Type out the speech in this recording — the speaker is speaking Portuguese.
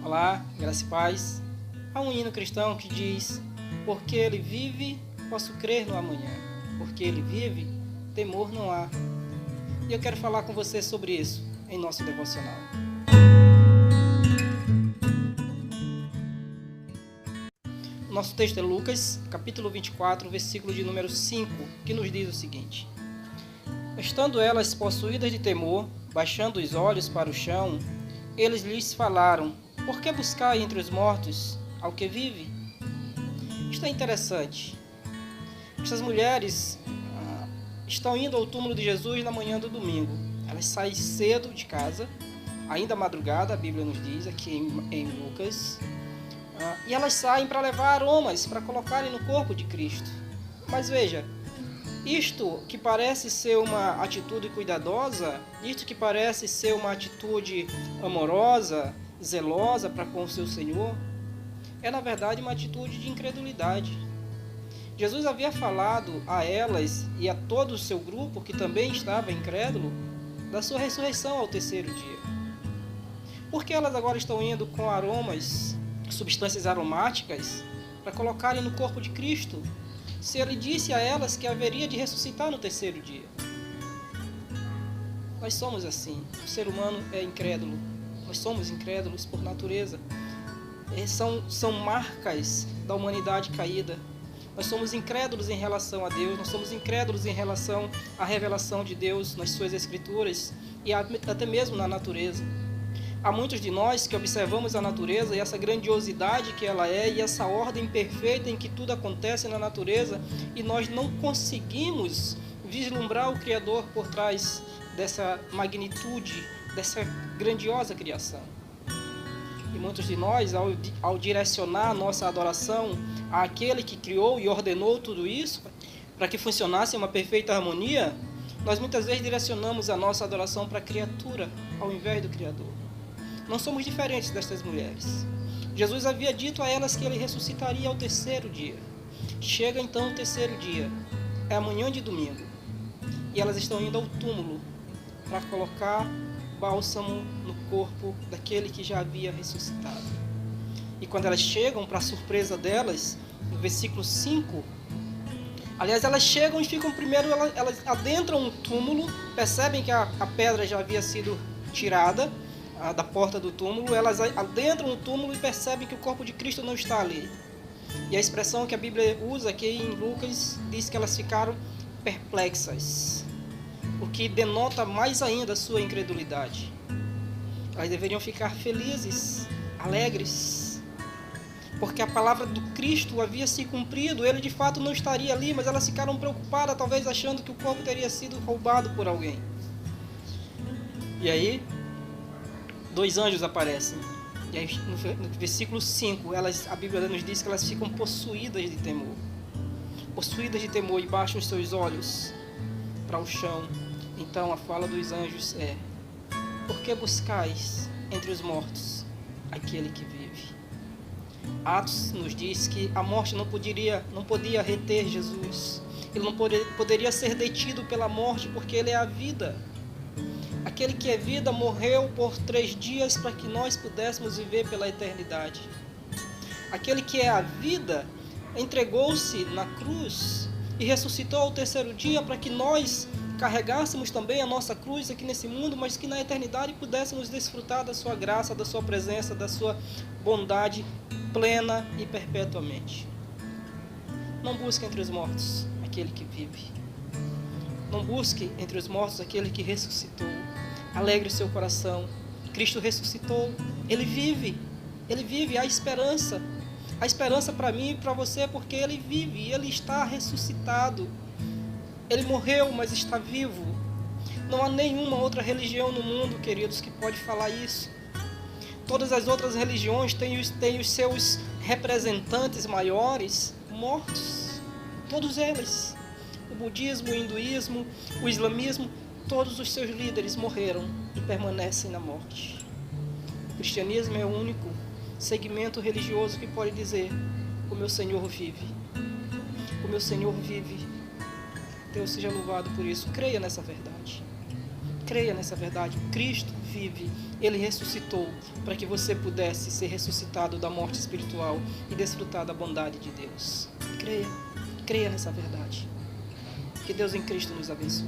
Olá, graça e paz. Há um hino cristão que diz: porque ele vive, posso crer no amanhã. Porque ele vive, temor não há. E eu quero falar com você sobre isso em nosso devocional. O nosso texto é Lucas, capítulo 24, versículo de número 5, que nos diz o seguinte: estando elas possuídas de temor, baixando os olhos para o chão, eles lhes falaram: por que buscai entre os mortos ao que vive? Isto é interessante. Essas mulheres estão indo ao túmulo de Jesus na manhã do domingo. Elas saem cedo de casa, ainda madrugada, a Bíblia nos diz aqui em Lucas, e elas saem para levar aromas, para colocarem no corpo de Cristo. Mas veja, isto que parece ser uma atitude cuidadosa, isto que parece ser uma atitude amorosa, zelosa para com o seu Senhor, é na verdade uma atitude de incredulidade. Jesus havia falado a elas e a todo o seu grupo, que também estava incrédulo, da sua ressurreição ao terceiro dia. Por que elas agora estão indo com aromas, substâncias aromáticas, para colocarem no corpo de Cristo, se ele disse a elas que haveria de ressuscitar no terceiro dia? Nós somos assim. O ser humano é incrédulo. Nós somos incrédulos por natureza. São marcas da humanidade caída. Nós somos incrédulos em relação a Deus, nós somos incrédulos em relação à revelação de Deus nas suas escrituras e até mesmo na natureza. Há muitos de nós que observamos a natureza e essa grandiosidade que ela é e essa ordem perfeita em que tudo acontece na natureza, e nós não conseguimos vislumbrar o Criador por trás dessa magnitude, dessa grandiosa criação. E muitos de nós, ao direcionar a nossa adoração àquele que criou e ordenou tudo isso, para que funcionasse uma perfeita harmonia, nós muitas vezes direcionamos a nossa adoração para a criatura, ao invés do Criador. Não somos diferentes destas mulheres. Jesus havia dito a elas que ele ressuscitaria ao terceiro dia. Chega então o terceiro dia, é amanhã de domingo, e elas estão indo ao túmulo para colocar bálsamo no corpo daquele que já havia ressuscitado. E quando elas chegam, para a surpresa delas, no versículo 5, aliás, elas chegam e ficam primeiro, elas adentram um túmulo, percebem que a pedra já havia sido tirada da porta do túmulo, elas adentram o túmulo e percebem que o corpo de Cristo não está ali. E a expressão que a Bíblia usa aqui em Lucas diz que elas ficaram perplexas, o que denota mais ainda a sua incredulidade. Elas deveriam ficar felizes, alegres, porque a palavra do Cristo havia se cumprido, ele de fato não estaria ali, mas elas ficaram preocupadas, talvez achando que o corpo teria sido roubado por alguém. E aí, 2 anjos aparecem. E aí, no versículo 5, a Bíblia nos diz que elas ficam possuídas de temor. Possuídas de temor, e baixam os seus olhos para o chão. Então a fala dos anjos é: por que buscais entre os mortos aquele que vive? Atos nos diz que a morte não podia reter Jesus. Ele não poderia ser detido pela morte, porque ele é a vida. Aquele que é vida morreu por 3 dias para que nós pudéssemos viver pela eternidade. Aquele que é a vida entregou-se na cruz e ressuscitou ao terceiro dia para que nós carregássemos também a nossa cruz aqui nesse mundo, mas que na eternidade pudéssemos desfrutar da sua graça, da sua presença, da sua bondade plena e perpetuamente. Não busque entre os mortos aquele que vive. Não busque entre os mortos aquele que ressuscitou. Alegre o seu coração. Cristo ressuscitou. Ele vive, há esperança. Há esperança para mim e para você, porque ele vive, ele está ressuscitado. Ele morreu, mas está vivo. Não há nenhuma outra religião no mundo, queridos, que pode falar isso. Todas as outras religiões têm os seus representantes maiores mortos. Todos eles. O budismo, o hinduísmo, o islamismo, todos os seus líderes morreram e permanecem na morte. O cristianismo é o único segmento religioso que pode dizer: o meu Senhor vive. O meu Senhor vive. Deus seja louvado por isso. Creia nessa verdade. Creia nessa verdade. Cristo vive, Ele ressuscitou para que você pudesse ser ressuscitado da morte espiritual e desfrutar da bondade de Deus. Creia nessa verdade. Que Deus em Cristo nos abençoe.